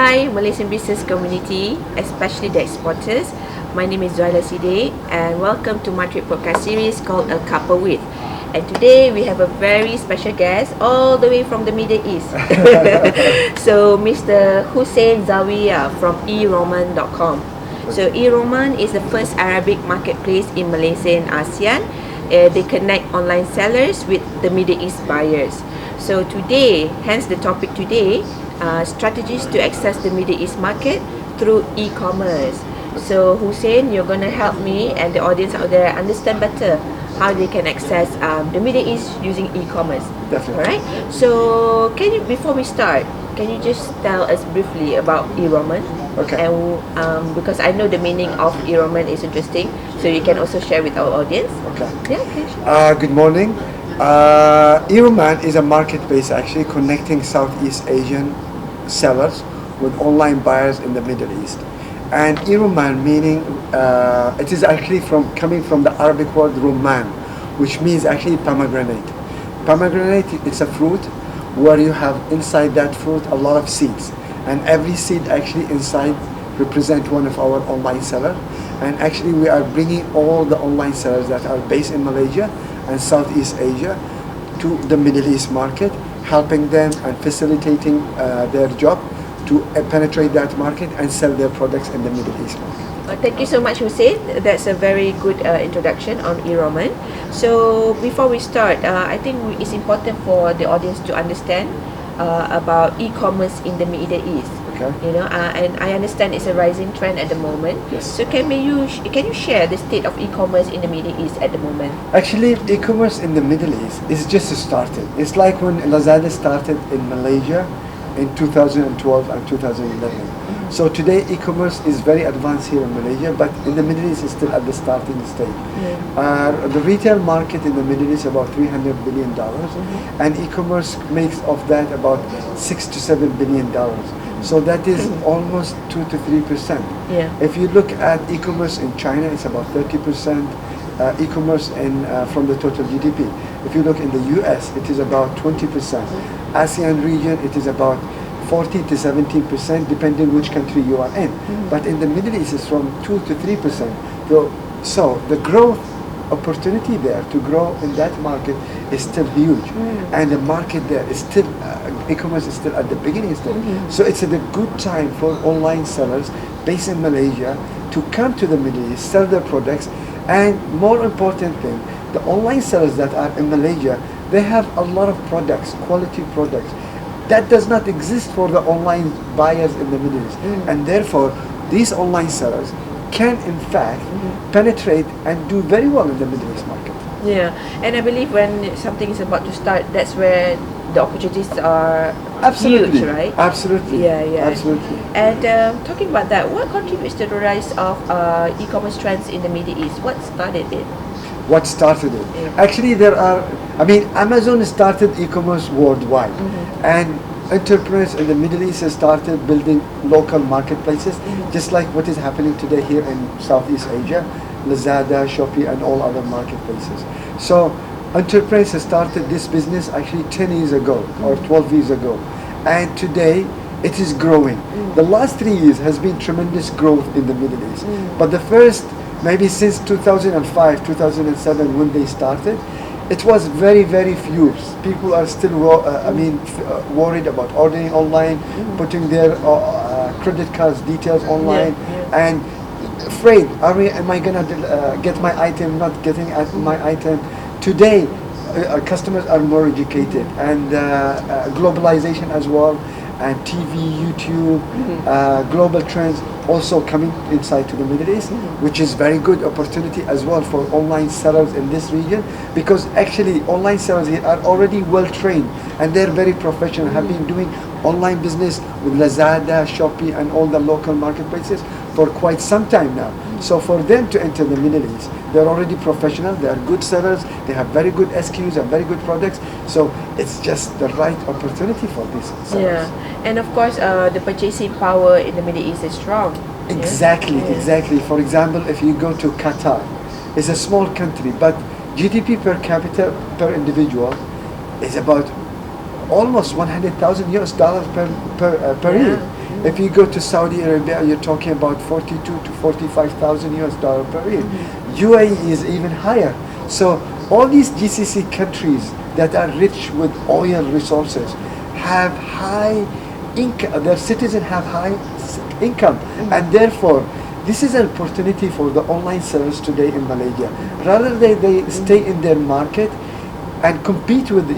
Hi Malaysian business community, especially the exporters. My name is Zuhaila Siddiq and welcome to my trip podcast series called A Couple With. And today we have a very special guest all the way from the Middle East. So Mr. Hussein Zawiya from eRoman.com. So eRoman is the first Arabic marketplace in Malaysia and ASEAN. They connect online sellers with the Middle East buyers. So today, hence the topic today, strategies to access the Middle East market through e-commerce. So Hussein, you're going to help me and the audience out there understand better how they can access the Middle East using e-commerce. Definitely. Alright. So can you, before we start, can you just tell us briefly about eRoman? Okay. And because I know the meaning of eRoman is interesting, so you can also share with our audience. Okay. Yeah. Okay. Sure. Good morning. eRoman is a marketplace actually connecting Southeast Asian sellers with online buyers in the Middle East. And eRoman meaning it is actually coming from the Arabic word Roman, which means actually pomegranate. Pomegranate, it's a fruit where you have inside that fruit a lot of seeds, and every seed actually inside represent one of our online sellers. And actually we are bringing all the online sellers that are based in Malaysia and Southeast Asia to the Middle East market, helping them and facilitating their job to penetrate that market and sell their products in the Middle East market. Thank you so much, Hussein. That's a very good introduction on eRoman. So before we start, I think it's important for the audience to understand about e-commerce in the Middle East. Okay. You know, and I understand it's a rising trend at the moment. Yes. So can you share the state of e-commerce in the Middle East at the moment? Actually, e-commerce in the Middle East is just started. It's like when Lazada started in Malaysia in 2012 and 2011. So today e-commerce is very advanced here in Malaysia, but in the Middle East is still at the starting stage. The retail market in the Middle East is about $300 billion, and e-commerce makes of that about $6 to $7 billion. So that is almost 2 to 3%. Yeah. If you look at e-commerce in China, it's about 30%. E-commerce from the total GDP. If you look in the US, it is about 20%. ASEAN region, it is about 40 to 17%, depending which country you are in. But in the Middle East, it's from 2 to 3%. So the growth opportunity there to grow in that market is still huge, and the market there is still e-commerce is still at the beginning stage. So it's a good time for online sellers based in Malaysia to come to the Middle East, sell their products, and more important thing, the online sellers that are in Malaysia, they have a lot of products, quality products that does not exist for the online buyers in the Middle East, and therefore these online sellers can in fact penetrate and do very well in the Middle East market. Yeah, and I believe when something is about to start, that's where the opportunities are Absolutely. huge, right? Absolutely. Yeah. Absolutely. And talking about that, what contributes to the rise of e-commerce trends in the Middle East? What started it? What started it? Yeah. Actually, Amazon started e-commerce worldwide, and entrepreneurs in the Middle East started building local marketplaces, just like what is happening today here in Southeast Asia, Lazada, Shopee, and all other marketplaces. So entrepreneurs started this business actually 10 years ago or 12 years ago, and today it is growing. The last 3 years has been tremendous growth in the Middle East, but the first, maybe since 2005, 2007 when they started, it was very, very few. People are still worried about ordering online, putting their credit cards details online, and afraid, am I gonna get my item, not getting my item. Today, customers are more educated, and globalization as well, and TV, YouTube, global trends also coming inside to the Middle East, which is very good opportunity as well for online sellers in this region, because actually online sellers here are already well trained and they're very professional, have been doing online business with Lazada, Shopee, and all the local marketplaces for quite some time now. So for them to enter the Middle East, they're already professional, they are good sellers, they have very good SKUs and very good products. So it's just the right opportunity for these sellers. Yeah, and of course, the purchasing power in the Middle East is strong. Exactly, exactly. For example, if you go to Qatar, it's a small country, but GDP per capita per individual is about almost 100,000 US dollars per year. If you go to Saudi Arabia, you're talking about 42 to 45,000 US dollars per year. UAE is even higher. So all these GCC countries that are rich with oil resources have high income. Their citizens have high income, and therefore this is an opportunity for the online sellers today in Malaysia. Rather than they stay in their market and compete with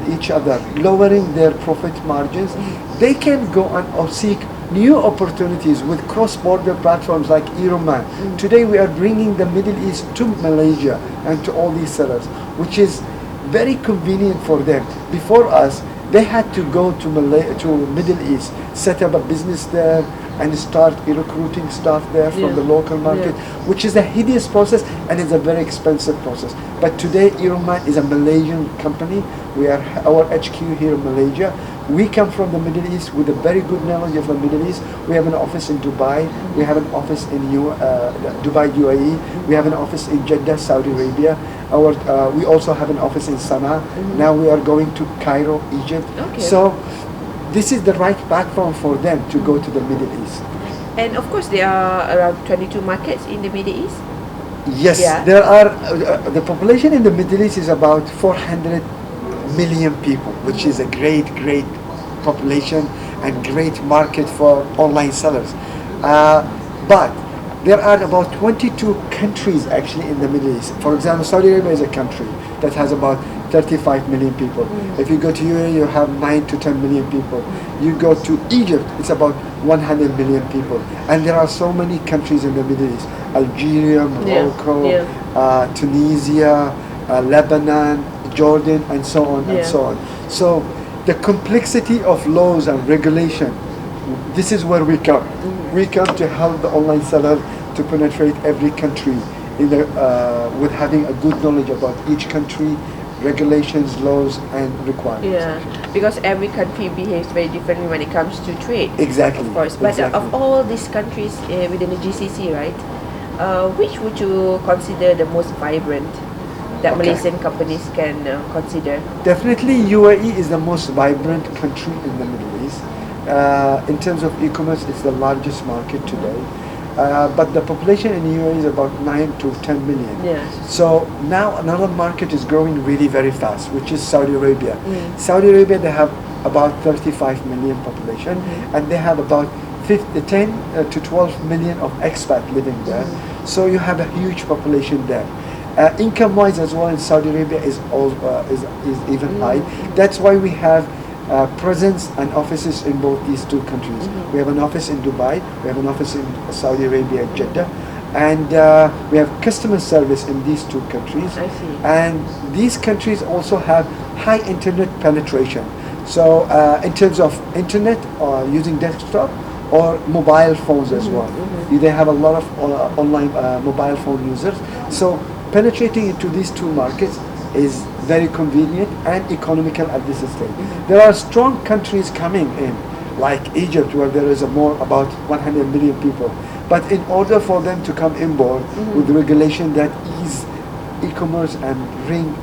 each other, lowering their profit margins, they can go on or seek new opportunities with cross-border platforms like eRoman. Today we are bringing the Middle East to Malaysia and to all these sellers, which is very convenient for them. Before us, they had to go to Middle East, set up a business there, and start recruiting staff there from the local market, which is a hideous process and is a very expensive process. But today, eRoman is a Malaysian company. Our HQ here in Malaysia. We come from the Middle East with a very good knowledge of the Middle East. We have an office in Dubai. We have an office in Dubai, UAE. We have an office in Jeddah, Saudi Arabia. We also have an office in Sana'a. Now we are going to Cairo, Egypt. So this is the right platform for them to go to the Middle East. And of course, there are around 22 markets in the Middle East. Yes, there are. The population in the Middle East is about 400 million people, which is a great population and great market for online sellers. But there are about 22 countries actually in the Middle East. For example, Saudi Arabia is a country that has about 35 million people. If you go to UAE, you have 9 to 10 million people. You go to Egypt, it's about 100 million people. And there are so many countries in the Middle East: Algeria, Morocco, Tunisia, Lebanon, Jordan, and so on and so on. So the complexity of laws and regulation, this is where we come. We come to help the online seller to penetrate every country with having a good knowledge about each country, regulations, laws, and requirements. Because every country behaves very differently when it comes to trade. Exactly. Of course. But of all these countries within the GCC, right, which would you consider the most vibrant that Malaysian companies can consider? Definitely UAE is the most vibrant country in the Middle East. In terms of e-commerce, it's the largest market today. But the population in UAE is about 9 to 10 million. So now another market is growing really very fast, which is Saudi Arabia. Saudi Arabia, they have about 35 million population, and they have about 10 to 12 million of expats living there. So you have a huge population there. Income-wise as well in Saudi Arabia is even high. That's why we have presence and offices in both these two countries. We have an office in Dubai, we have an office in Saudi Arabia, Jeddah, and we have customer service in these two countries. And these countries also have high internet penetration. So in terms of internet, using desktop or mobile phones as well. They have a lot of online mobile phone users. So penetrating into these two markets is very convenient and economical at this stage. There are strong countries coming in, like Egypt, where there is about 100 million people. But in order for them to come in board with regulation that ease e-commerce and bring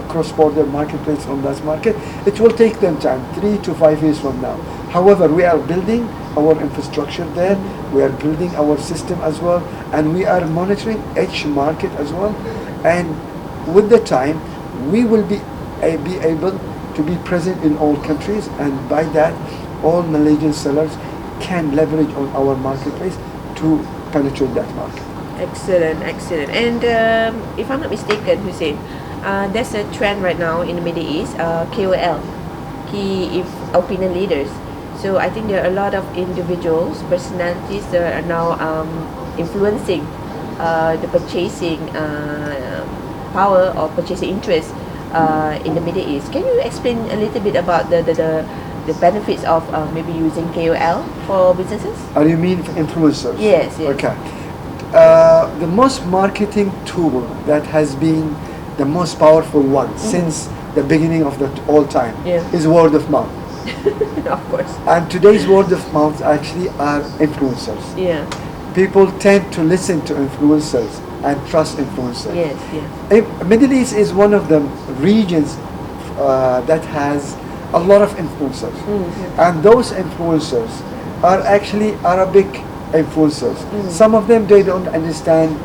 cross-border marketplace on that market, it will take them time, 3 to 5 years from now. However, we are building our infrastructure there, we are building our system as well, and we are monitoring each market as well. And with the time, we will be able to be present in all countries, and by that, all Malaysian sellers can leverage on our marketplace to penetrate that market. Excellent. And if I'm not mistaken, Hussein, there's a trend right now in the Middle East, KOL, key opinion leaders. So I think there are a lot of individuals, personalities that are now influencing the purchasing power or purchasing interest in the Middle East. Can you explain a little bit about the benefits of maybe using KOL for businesses? Or you mean influencers? Yes. Okay. The most marketing tool that has been the most powerful one since the beginning of the all time is word of mouth. Of course. And today's word of mouth actually are influencers. People tend to listen to influencers and trust influencers. Middle East is one of the regions that has a lot of influencers, and those influencers are actually Arabic influencers. Some of them they don't understand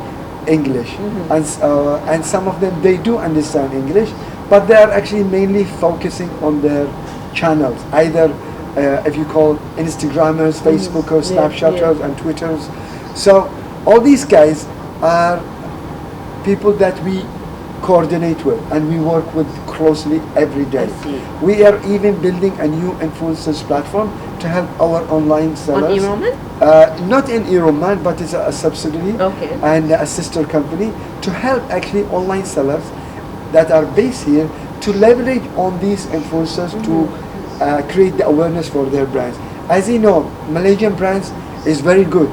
English, and some of them they do understand English, but they are actually mainly focusing on their channels, either if you call Instagrammers, Facebookers, Snapchatters, and Twitters. So all these guys are people that we coordinate with and we work with closely every day. We are even building a new influencers platform to help our online sellers. On eRoman? Not in eRoman, but it's a subsidiary and a sister company to help actually online sellers that are based here to leverage on these influencers to create the awareness for their brands. As you know, Malaysian brands is very good.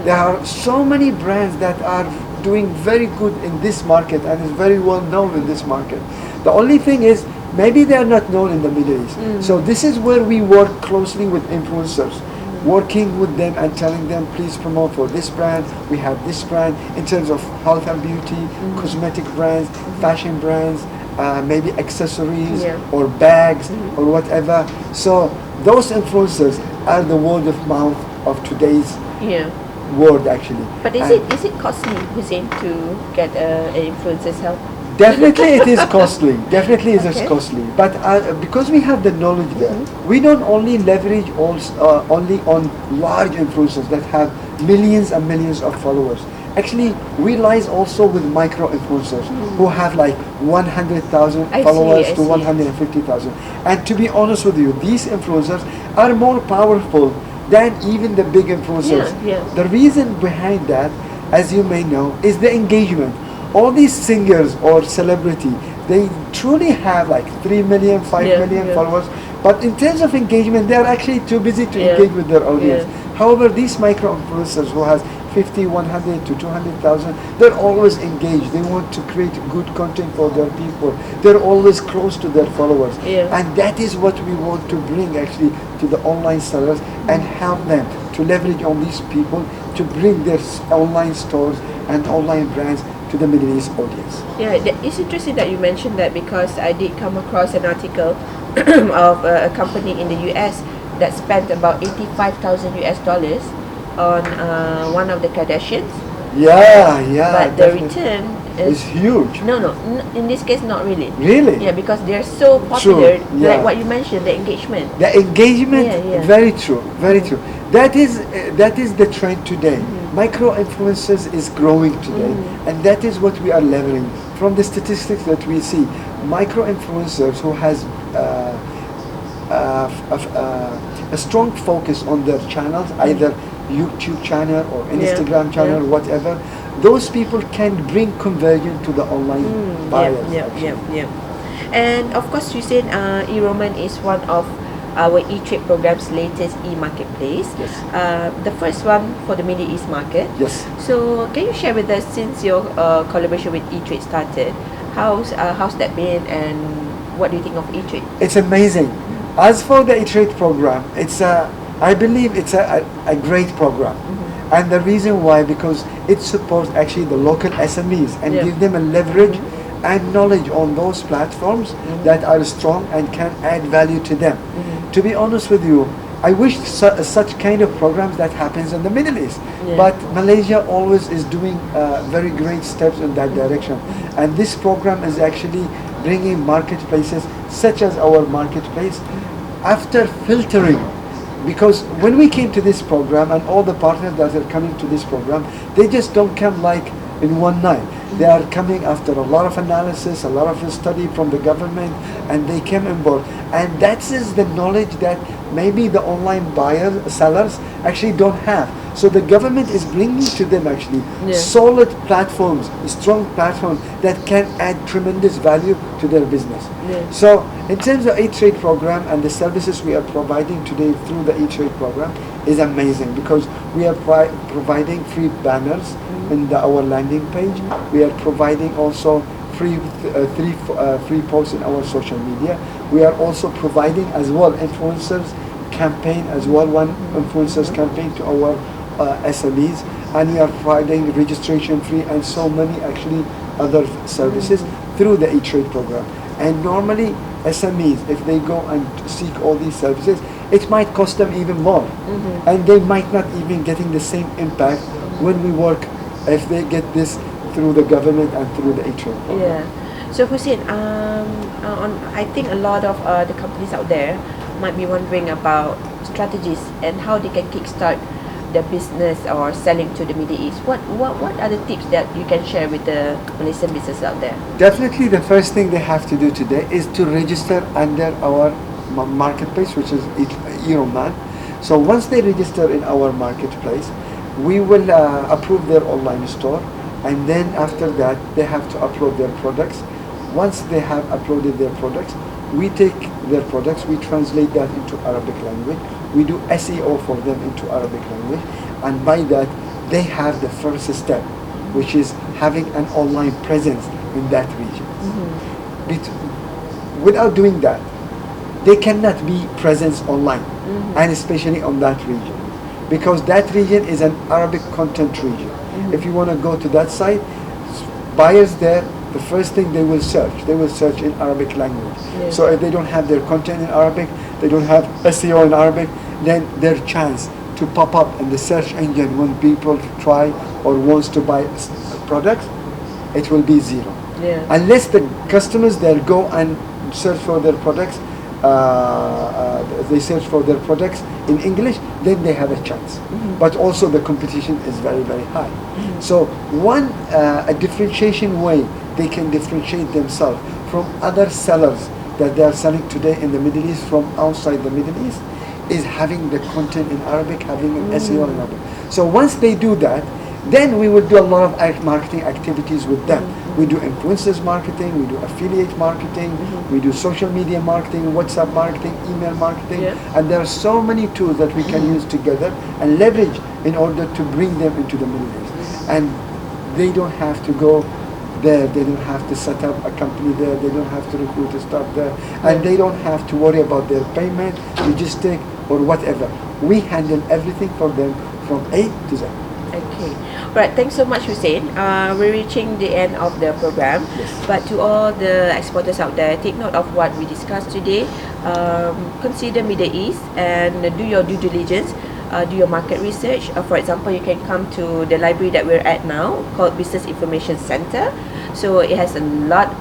There are so many brands that are doing very good in this market and is very well known in this market. The only thing is maybe they are not known in the Middle East. So this is where we work closely with influencers, working with them and telling them, please promote for this brand. We have this brand in terms of health and beauty, cosmetic brands, fashion brands, maybe accessories or bags or whatever. So those influencers are the word of mouth of today's world actually. But is it costly, Hussein, to get an influencer's help? Definitely it is costly. Definitely it is costly. But because we have the knowledge there, we don't only leverage only on large influencers that have millions and millions of followers. Actually, we lies also with micro influencers who have like 100,000 followers to 150,000. And to be honest with you, these influencers are more powerful than even the big influencers. The reason behind that, as you may know, is the engagement. All these singers or celebrity, they truly have like 3 million, 5 million followers, but in terms of engagement, they are actually too busy to engage with their audience. However, these micro influencers who has 50, 100 to 200,000, they're always engaged. They want to create good content for their people. They're always close to their followers. And that is what we want to bring actually to the online sellers and help them to leverage on these people to bring their online stores and online brands to the Middle East audience. Yeah, it's interesting that you mentioned that because I did come across an article of a company in the US that spent about 85,000 US dollars on one of the Kardashians. But the return is huge. No, in this case, not really. Really? Yeah, because they're so popular. Like what you mentioned, the engagement. The engagement, very true, very true. That is the trend today. Micro influencers is growing today, and that is what we are leveling from the statistics that we see. Micro influencers who has a strong focus on their channels, either YouTube channel or Instagram channel, whatever. Those people can bring conversion to the online buyers. And of course, you said eRoman is one of our eTRADE program's latest eMarketplace. The first one for the Middle East market. So can you share with us, since your collaboration with eTRADE started, how's that been, and what do you think of eTRADE? It's amazing. As for the eTRADE program, I believe it's a great program. And the reason why, because it supports actually the local SMEs and give them a leverage and knowledge on those platforms that are strong and can add value to them. To be honest with you, I wish such kind of programs that happens in the Middle East. But Malaysia always is doing very great steps in that direction. And this program is actually bringing marketplaces such as our marketplace after filtering. Because when we came to this program and all the partners that are coming to this program, they just don't come like in one night. They are coming after a lot of analysis, a lot of study from the government, and they came on board. And that is the knowledge that maybe the online buyers, sellers actually don't have. So the government is bringing to them actually solid platforms, strong platforms that can add tremendous value to their business. So in terms of eTRADE program and the services we are providing today through the eTRADE program is amazing, because we are providing free banners in our landing page. We are providing also free posts in our social media. We are also providing as well influencers campaign as well, one influencers campaign to our SMEs, and we are providing registration free and so many actually other services through the eTRADE program. And normally SMEs, if they go and seek all these services, it might cost them even more, and they might not even getting the same impact when we work, if they get this through the government and through the eTRADE program. Yeah. So Hussein, I think a lot of the companies out there might be wondering about strategies and how they can kickstart their business or selling to the Middle East. What are the tips that you can share with the Malaysian business out there? Definitely, the first thing they have to do today is to register under our marketplace, which is eRoman. So once they register in our marketplace, we will approve their online store, and then after that they have to upload their products. Once they have uploaded their products, we take their products, we translate that into Arabic language, we do SEO for them into Arabic language, and by that they have the first step, which is having an online presence in that region. Without doing that, they cannot be presence online, and especially on that region, because that region is an Arabic content region. If you want to go to that site, buyers there, the first thing they will search in Arabic language. Yes. So if they don't have their content in Arabic, they don't have SEO in Arabic, then their chance to pop up in the search engine when people try or wants to buy products, it will be zero. Yeah. Unless the customers there go and search for their products, they search for their products in English, then they have a chance. But also the competition is very, very high. So one a differentiation way they can differentiate themselves from other sellers that they are selling today in the Middle East from outside the Middle East is having the content in Arabic, having an SEO in Arabic. So once they do that, then we will do a lot of marketing activities with them. We do influencers marketing, we do affiliate marketing, we do social media marketing, WhatsApp marketing, email marketing, and there are so many tools that we can use together and leverage in order to bring them into the Middle East. And they don't have to go there, they don't have to set up a company there, they don't have to recruit a staff there, and they don't have to worry about their payment, logistic, or whatever. We handle everything for them from A to Z. Okay. Right. Thanks so much, Hussein. We're reaching the end of the program. Yes. But to all the exporters out there, take note of what we discussed today. Consider Middle East and do your due diligence. Do your market research. For example, you can come to the library that we're at now, called Business Information Center. So it has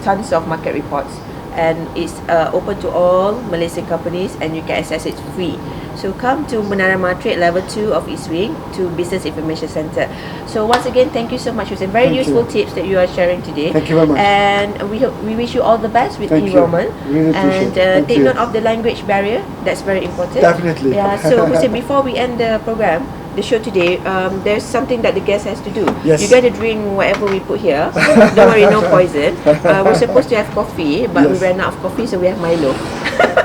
tons of market reports, and it's open to all Malaysian companies, and you can access it free. So come to Menara Matrade Level 2 of East Wing to Business Information Center. So once again, thank you so much. It was very useful tips that you are sharing today. Thank you very much. And we wish you all the best with Thank e-Roman. Really And appreciate it. take note of the language barrier. That's very important. Definitely. Yeah. So Hussein, before we end the program, the show today, there's something that the guest has to do. Yes. You got to drink whatever we put here. Don't worry, no poison. We're supposed to have coffee, but we ran out of coffee, so we have Milo.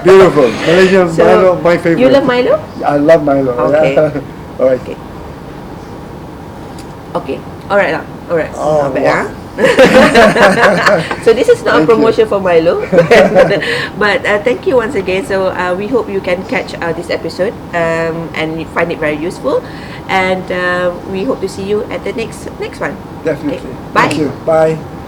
Beautiful. Malaysian Milo, my favorite. You love Milo? I love Milo. Okay. Yeah. All right. Okay. Okay. Alright lah. Alright. Oh, Not bad, wow. So this is not a Thank you. promotion for Milo. But thank you once again. So we hope you can catch this episode and you find it very useful. And we hope to see you at the next one. Definitely. Okay. Bye. Thank you. Bye.